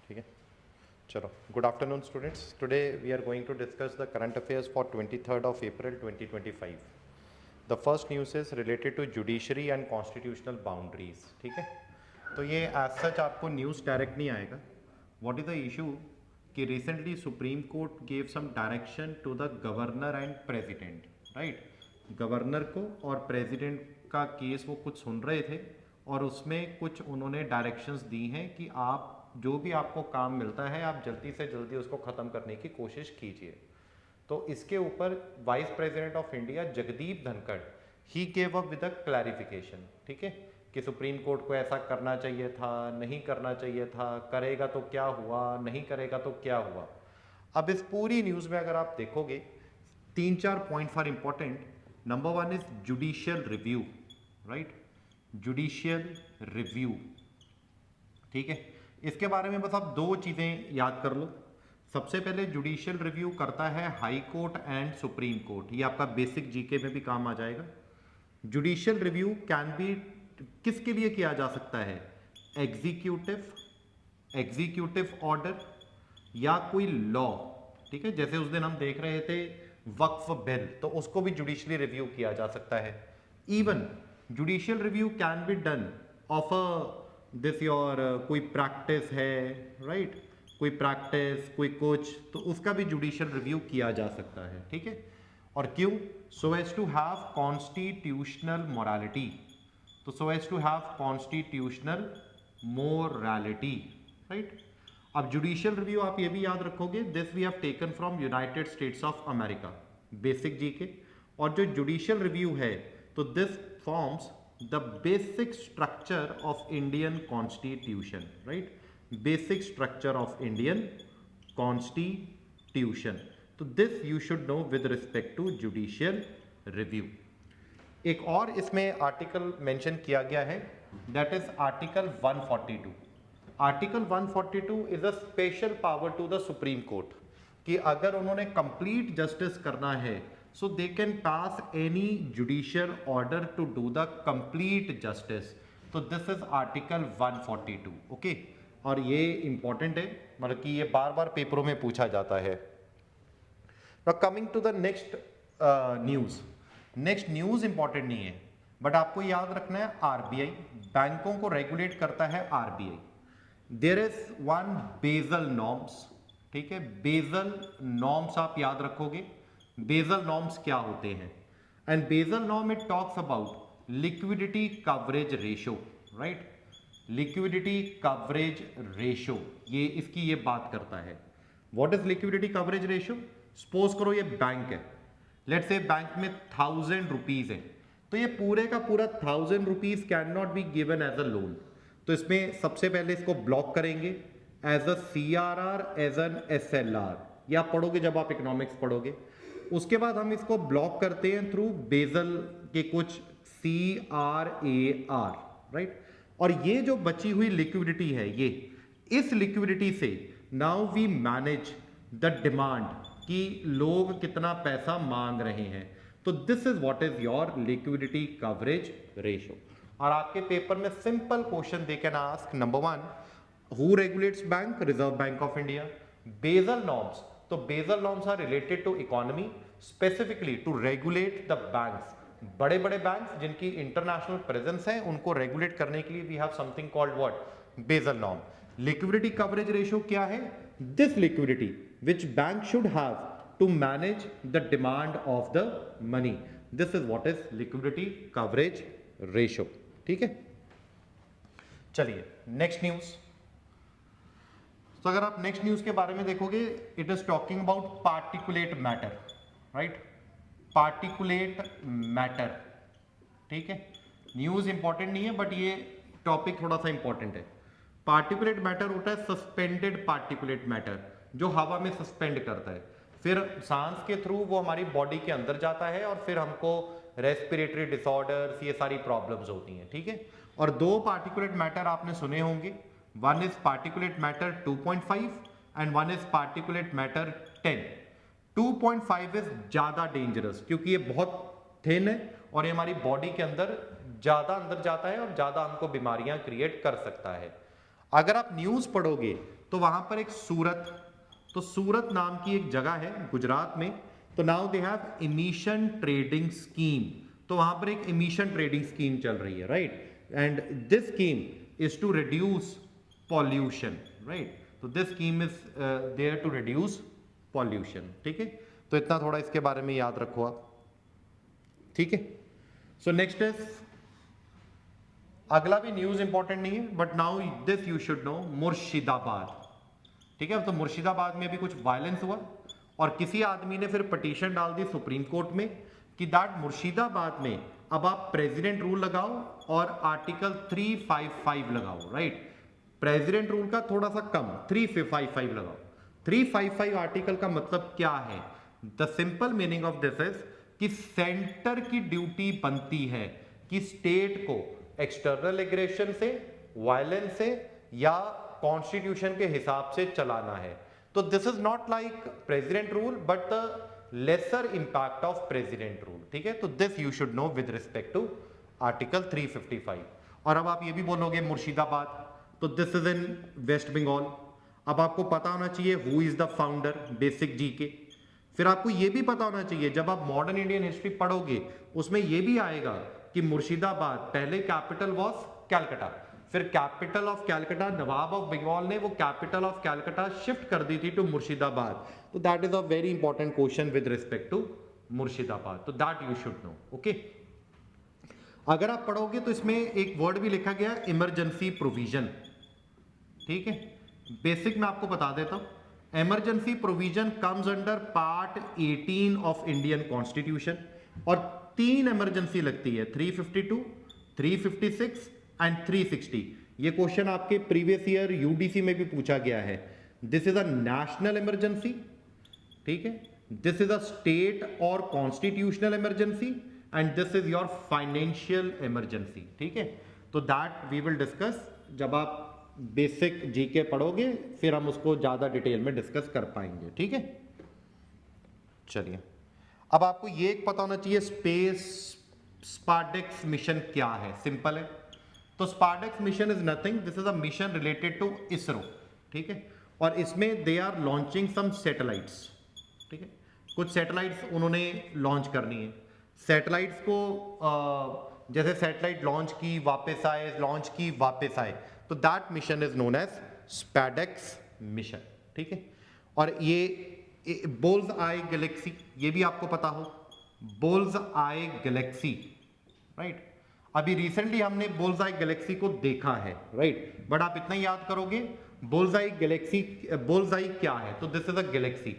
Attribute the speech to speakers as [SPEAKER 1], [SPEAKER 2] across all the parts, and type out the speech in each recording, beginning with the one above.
[SPEAKER 1] ठीक है, चलो. Good afternoon students. Today we are going to discuss the current affairs for 23rd of April 2025. The first news is related to judiciary and constitutional boundaries. ठीक है, तो ये as such आपको news direct नहीं आएगा. व्हाट इज़ द इशू कि recently Supreme Court gave some direction to the governor and president. Right, governor को और प्रेसिडेंट का केस वो कुछ सुन रहे थे और उसमें कुछ उन्होंने डायरेक्शंस दी हैं कि आप जो भी आपको काम मिलता है आप जल्दी से जल्दी उसको ख़त्म करने की कोशिश कीजिए. तो इसके ऊपर vice president of India Jagdeep Dhankhar he gave up with a clarification. ठीक है, कि सुप्रीम कोर्ट को ऐसा करना चाहिए था, नहीं करना चाहिए था, करेगा तो क्या हुआ, नहीं करेगा तो क्या हुआ. अब इस पूरी न्यूज़ में अगर आप देखोगे 3-4 points are important. Number 1 is judicial review. Right, judicial review. ठीक है, इसके बारे में बस आप दो चीज़ें याद कर लो. सबसे पहले जुडिशियल रिव्यू करता है high court and supreme court. ये आपका बेसिक जीके में भी काम आ जाएगा. जुडिशियल रिव्यू कैन बी किसके लिए किया जा सकता है? एग्जीक्यूटिव ऑर्डर या कोई लॉ. ठीक है, जैसे उस दिन हम देख रहे थे वक्फ बिल, तो उसको भी जुडिशियली रिव्यू किया जा सकता है. Even judicial review can be done of a this your कोई प्रैक्टिस है. राइट, कोई प्रैक्टिस, कोई कुछ, तो उसका भी जुडिशियल रिव्यू किया जा सकता है. ठीक है, और क्यों? So as to have constitutional morality. तो so as to have constitutional morality. Right, अब जुडिशियल रिव्यू आप ये भी याद रखोगे, this we have taken from United States of America, basic GK. और जो जुडिशियल रिव्यू है तो this forms the basic structure of Indian constitution. Right, basic structure of Indian constitution. तो this you should know with respect to judicial review. एक और इसमें article mention किया गया है, that is article 142. Article 142 is a special power to the Supreme Court कि अगर उन्होंने कंप्लीट जस्टिस करना है so they can pass any judicial order to do the complete justice. तो this is article 142. ओके, और ये इंपॉर्टेंट है, मतलब कि ये बार बार पेपरों में पूछा जाता है. Now coming to the next news. Next news important नहीं है, बट आपको याद रखना है आरबीआई बैंकों को रेगुलेट करता है. RBI, there is one Basel norms. ठीक है, बेजल नॉर्म्स आप याद रखोगे. बेजल नॉर्म्स क्या होते हैं? And Basel norm it talks about liquidity coverage ratio. Right, liquidity coverage ratio, ये इसकी ये बात करता है. What is liquidity coverage ratio? Suppose करो ये बैंक है, लेट्स से बैंक में 1000 रुपीज है, तो ये पूरे का पूरा 1000 rupees can not be given as a loan. तो इसमें सबसे पहले इसको ब्लॉक करेंगे as a CRR, as an SLR. ये आप पढ़ोगे जब आप इकोनॉमिक्स पढ़ोगे. उसके बाद हम इसको ब्लॉक करते हैं थ्रू बेजल के कुछ CRAR. राइट, और ये जो बची हुई लिक्विडिटी है, ये इस लिक्विडिटी से now we manage the demand कि लोग कितना पैसा मांग रहे हैं. तो this is what is your liquidity coverage ratio. और आपके पेपर में simple question they can ask. Number 1, who regulates bank? Reserve Bank of India. Basel norms, तो Basel norms are related to economy, specifically to regulate the banks. बड़े बड़े banks जिनकी international presence है, उनको regulate करने के लिए we have something called what? Basel norm. Liquidity coverage ratio क्या है? This liquidity which bank should have to manage the demand of the money. This is what is liquidity coverage ratio. ठीक है, चलिए next news. तो अगर आप next news के बारे में देखोगे, it is talking about particulate matter. Right, particulate matter. ठीक है, न्यूज इंपॉर्टेंट नहीं है बट ये टॉपिक थोड़ा सा इंपॉर्टेंट है. पार्टिकुलेट मैटर होता है सस्पेंडेड पार्टिकुलेट मैटर, जो हवा में सस्पेंड करता है, फिर सांस के थ्रू वो हमारी बॉडी के अंदर जाता है और फिर हमको रेस्पिरेटरी डिसऑर्डर्स, ये सारी प्रॉब्लम्स होती हैं. ठीक है, और दो पार्टिकुलेट मैटर आपने सुने होंगे. One is particulate matter 2.5 and one is particulate matter 10. 2.5 is ज्यादा डेंजरस क्योंकि ये बहुत थिन है और ये हमारी बॉडी के अंदर ज्यादा अंदर जाता है और ज्यादा हमको बीमारियां क्रिएट कर सकता है. अगर आप न्यूज पढ़ोगे तो वहां पर एक सूरत, तो सूरत नाम की एक जगह है गुजरात में, तो now they have emission trading scheme, तो वहां पर एक इमिशन ट्रेडिंग स्कीम चल रही है, right, and this scheme is to reduce pollution, right, तो this scheme is there to reduce pollution, ठीक है, तो इतना थोड़ा इसके बारे में याद रखो आप, ठीक है। सो नेक्स्ट इज, अगला भी न्यूज इंपॉर्टेंट नहीं है but now this you should no, Murshidabad, ठीक है, तो मुर्शिदाबाद में भी कुछ वायलेंस हुआ और किसी आदमी ने फिर पटिशन डाल दी सुप्रीम कोर्ट में कि दैट मुर्शिदाबाद में अब आप प्रेसिडेंट रूल लगाओ और आर्टिकल 355 लगाओ, राइट, प्रेसिडेंट रूल का थोड़ा सा कम 355 लगाओ। 355 आर्टिकल का मतलब क्या है? The simple meaning of this is कि सेंटर की ड्यूटी बनती है कि स्टेट को एक्सटर्नल एग्रेशन से, वायलेंस से या कॉन्स्टिट्यूशन के हिसाब से चलाना है। तो this is not like president rule but the lesser impact of president rule, ठीक है, तो this you should know with respect to article 355। और अब आप ये भी बोलोगे मुर्शिदाबाद, तो this is in West Bengal. अब आपको पता होना चाहिए who is the founder, basic GK. फिर आपको ये भी पता होना चाहिए, जब आप मॉडर्न इंडियन हिस्ट्री पढ़ोगे उसमें ये भी आएगा कि मुर्शिदाबाद पहले कैपिटल वॉज कैलकटा, फिर capital of Calcutta, nawab of Bengal ने वो कैपिटल ऑफ कैलकटा शिफ्ट कर दी थी टू मुर्शिदाबाद। तो that is a very important question with respect to Murshidabad, तो that you should know, okay. अगर आप पढ़ोगे तो इसमें एक वर्ड भी लिखा गया इमरजेंसी प्रोविजन, ठीक है, बेसिक मैं आपको बता देता हूं। Emergency provision comes under part 18 of Indian constitution और 3 इमरजेंसी लगती है, 352, 356 एंड 360। ये क्वेश्चन आपके प्रीवियस ईयर यूडीसी में भी पूछा गया है। This is a national emergency, ठीक है, दिस इज अ स्टेट और constitutional emergency and this is your financial emergency, ठीक है, तो दैट वी विल डिस्कस जब आप बेसिक जीके पढ़ोगे, फिर हम उसको ज्यादा डिटेल में डिस्कस कर पाएंगे, ठीक है। चलिए, अब आपको ये एक पता होना चाहिए स्पेस स्पार्डेक्स मिशन क्या है। सिंपल है, तो SpaDeX mission is nothing, this is a mission related to ISRO, ठीक है, और इसमें they are launching some satellites, ठीक है, कुछ सैटेलाइट्स उन्होंने लॉन्च करनी है। सैटेलाइट्स को जैसे सैटेलाइट लॉन्च की वापस आए, लॉन्च की वापस आए, तो that mission is known as SpaDeX mission, ठीक है। और ये बोल्स आई गैलेक्सी, ये भी आपको पता हो, बोल्स आई गैलेक्सी, राइट, अभी रिसेंटली हमने बोल्स आई गैलेक्सी को देखा है, राइट, बट आप इतना याद करोगे bull's eye galaxy, bull's eye क्या है, तो दिस इज अ गैलेक्सी।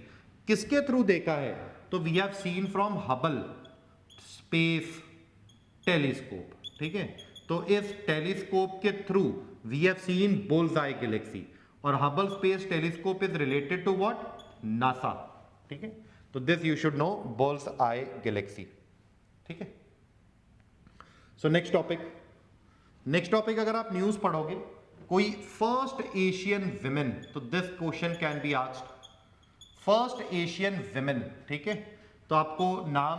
[SPEAKER 1] किसके थ्रू देखा है? तो we have seen from Hubble space telescope, ठीक है, तो इस टेलीस्कोप के through we have seen bull's eye galaxy, और Hubble space telescope is related to what? NASA, ठीक है, तो this you should no, bulls eye Galaxy, ठीक है। सो नेक्स्ट टॉपिक अगर आप न्यूज पढ़ोगे, कोई फर्स्ट एशियन विमेन, तो this question can be asked, first Asian women, ठीक है, तो आपको नाम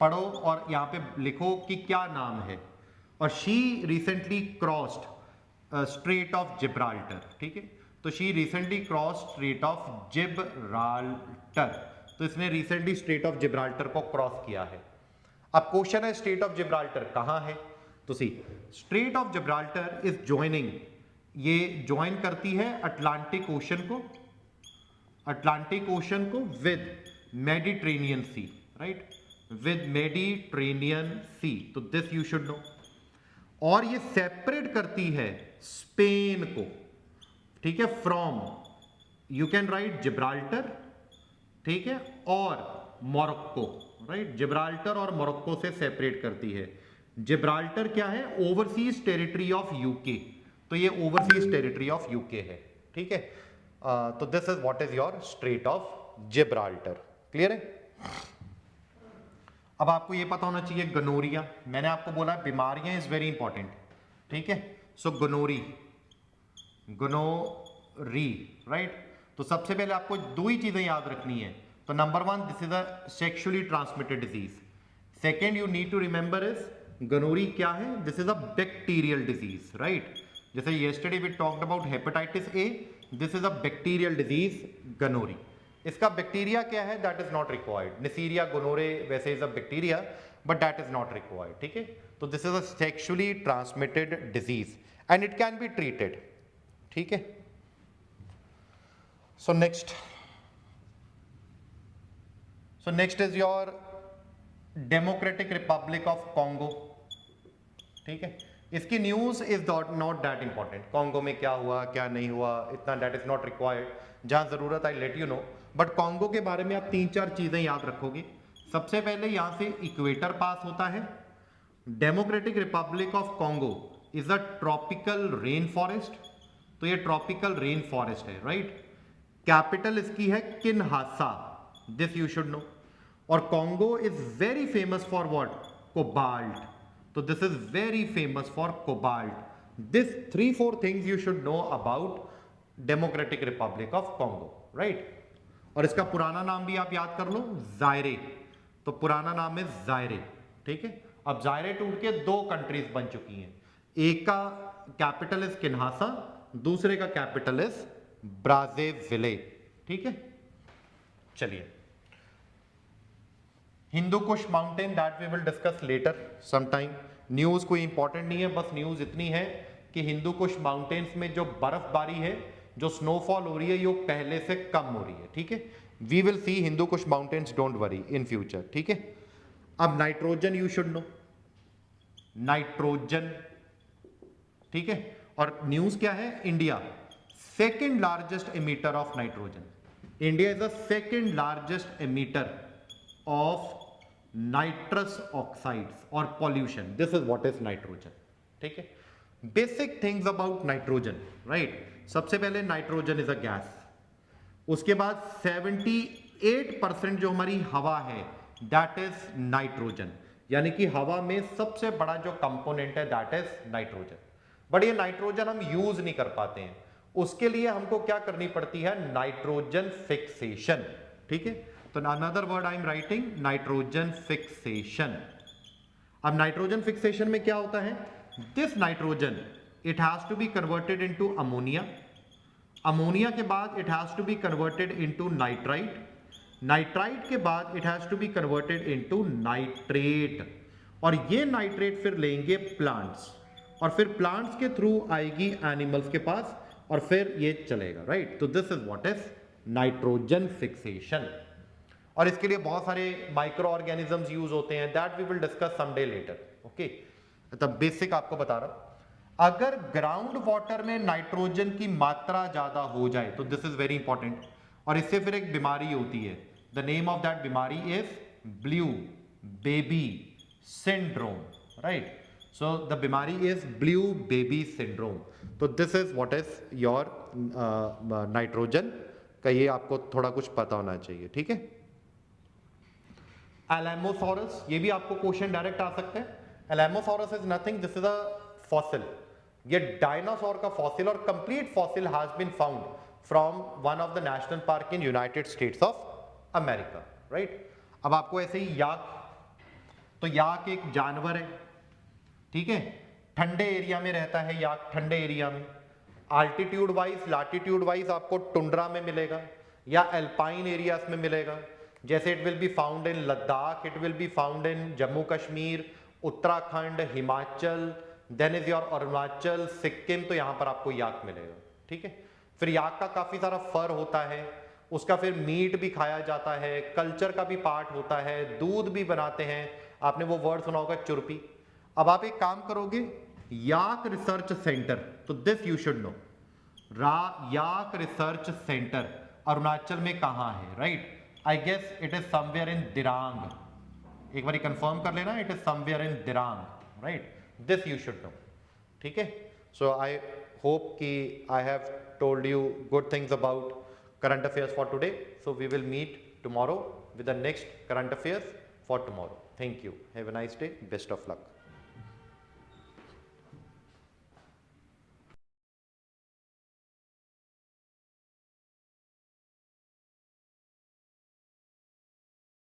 [SPEAKER 1] पढ़ो और यहां पे लिखो कि क्या नाम है, और she recently crossed straight of Gibraltar, ठीक है, तो she recently cross straight of Gibraltar, तो इसने रिसेंटली स्ट्रेट ऑफ जिब्राल्टर को क्रॉस किया है। अब क्वेश्चन है स्ट्रेट ऑफ जिब्राल्टर कहां है, तो the strait of Gibraltar is joining, ये ज्वाइन करती है अटलांटिक ओशन को with Mediterranean sea, right, with Mediterranean sea, तो दिस यू शुड नो। और ये सेपरेट करती है स्पेन को, ठीक है, from, you can write Gibraltar, ठीक है, और मोरक्को, राइट, जिब्राल्टर और मोरक्को से सेपरेट करती है। जिब्राल्टर क्या है? ओवरसीज टेरिटरी ऑफ यूके, तो ये ओवरसीज टेरिटरी ऑफ यूके है, ठीक है, तो this is what is your straight of Gibraltar, clear है। अब आपको ये पता होना चाहिए गनोरिया, मैंने आपको बोला बीमारियां इज वेरी इंपॉर्टेंट, ठीक है, सो गोनोरी, राइट, तो सबसे पहले आपको 2 ही चीजें याद रखनी है, तो number 1 this is a sexually transmitted disease, second you need to remember is gonorrhea क्या है, this is a bacterial disease, right, जैसे yesterday we talked about hepatitis A, this is a bacterial disease, gonorrhea. इसका bacteria क्या है, that is not required. Neisseria gonorrhoeae वैसे is a bacteria but that is not required. ठीक है, तो this is a sexually transmitted disease and it can be treated. ठीक है, so next is your Democratic Republic of Congo. ठीक है, इसकी news is not that important. Congo में क्या हुआ क्या नहीं हुआ इतना दैट इज नॉट रिक्वायर्ड. जहां जरूरत I let you know. But Congo के बारे में आप 3-4 चीजें याद रखोगे. सबसे पहले यहां से इक्वेटर पास होता है. Democratic Republic of Congo is a tropical rain forest. तो ये ट्रॉपिकल रेन फॉरेस्ट है, राइट. कैपिटल इसकी है Kinshasa, this you should know. और Congo is very famous for what, cobalt. तो this is very famous for cobalt. This 3-4 things you should know about Democratic Republic of Congo, right. और इसका पुराना नाम भी आप याद कर लो, जायरे. तो पुराना नाम है जायरे. ठीक है, अब जायरे टूट के 2 कंट्रीज बन चुकी हैं. एक का कैपिटल इज किन्हासा, दूसरे का कैपिटल इज ब्राज़ाविले. ठीक है, चलिए. Hindu Kush mountain that we will discuss later sometime. News कोई इंपॉर्टेंट नहीं है, बस न्यूज इतनी है कि हिंदू कुश माउंटेन्स में जो बर्फबारी है, जो स्नोफॉल हो रही है, ये पहले से कम हो रही है. ठीक है, we will see Hindu Kush mountains, don't worry, in future. ठीक है, अब nitrogen you should know, nitrogen. ठीक है, और न्यूज क्या है, India second largest emitter of nitrogen. India is the second largest emitter of nitrous oxides और pollution. This is what is nitrogen. ठीक है, basic things about nitrogen, right. सबसे पहले नाइट्रोजन इज अ गैस. उसके बाद 78% जो हमारी हवा है दैट इज नाइट्रोजन. यानी कि हवा में सबसे बड़ा जो कंपोनेंट है दैट इज नाइट्रोजन. बट ये नाइट्रोजन हम यूज नहीं कर पाते हैं. उसके लिए हमको क्या करनी पड़ती है, नाइट्रोजन फिक्सेशन. ठीक है, तो another word I am writing, nitrogen fixation. अब नाइट्रोजन फिक्सेशन में क्या होता है, this nitrogen it has to be converted into ammonia. Ammonia के बाद it has to be converted into nitrite. Nitrite के बाद it has to be converted into nitrate. और ये नाइट्रेट फिर लेंगे प्लांट्स, और फिर प्लांट्स के थ्रू आएगी एनिमल्स के पास, और फिर ये चलेगा, राइट. तो this is what is nitrogen fixation. और इसके लिए बहुत सारे माइक्रो ऑर्गेनिजम्स यूज होते हैं, that we will discuss someday later. Okay, तो बेसिक आपको बता रहा हूं. अगर ग्राउंड वाटर में नाइट्रोजन की मात्रा ज्यादा हो जाए तो दिस इज वेरी इंपॉर्टेंट, और इससे फिर एक बीमारी होती है. द नेम ऑफ दैट बीमारी is blue baby syndrome, right. So the बीमारी इज ब्लू बेबी सिंड्रोम. तो this is what is your nitrogen का, ये आपको थोड़ा कुछ पता होना चाहिए. ठीक है, एलामोसॉरस, ये भी आपको क्वेश्चन डायरेक्ट आ सकते हैं. Alamosaurus is nothing, this is a fossil. ये डायनासोर का फॉसिल, और complete fossil has been found from one of the national park in United States of America, right. अब आपको ऐसे ही याक, तो याक एक जानवर है. ठीक है, ठंडे एरिया में रहता है याक, ठंडे एरिया में. आल्टीट्यूड वाइज लैटिट्यूड वाइज आपको टुंड्रा में मिलेगा या एल्पाइन एरियाज में मिलेगा. जैसे it will be found in Ladakh, it will be found in Jammu Kashmir, Uttarakhand, Himachal, then is your Arunachal, Sikkim. तो यहां पर आपको याक मिलेगा. ठीक है, फिर याक का काफी सारा फर होता है, उसका फिर मीट भी खाया जाता है, कल्चर का भी पार्ट होता है, दूध भी बनाते हैं. आपने वो वर्ड सुना होगा चुरपी. अब आप एक काम करोगे, याक रिसर्च सेंटर, तो this you should know, yak research centre Arunachal में कहां है, right. I guess it is somewhere in Dirang. एक बार कंफर्म कर लेना, it is somewhere in Dirang, right. This you should know. ठीक है, सो आई होप कि I have told you good things about current affairs for today. So we will meet tomorrow with the next current affairs for tomorrow. Thank you. Have a nice day. Best of luck.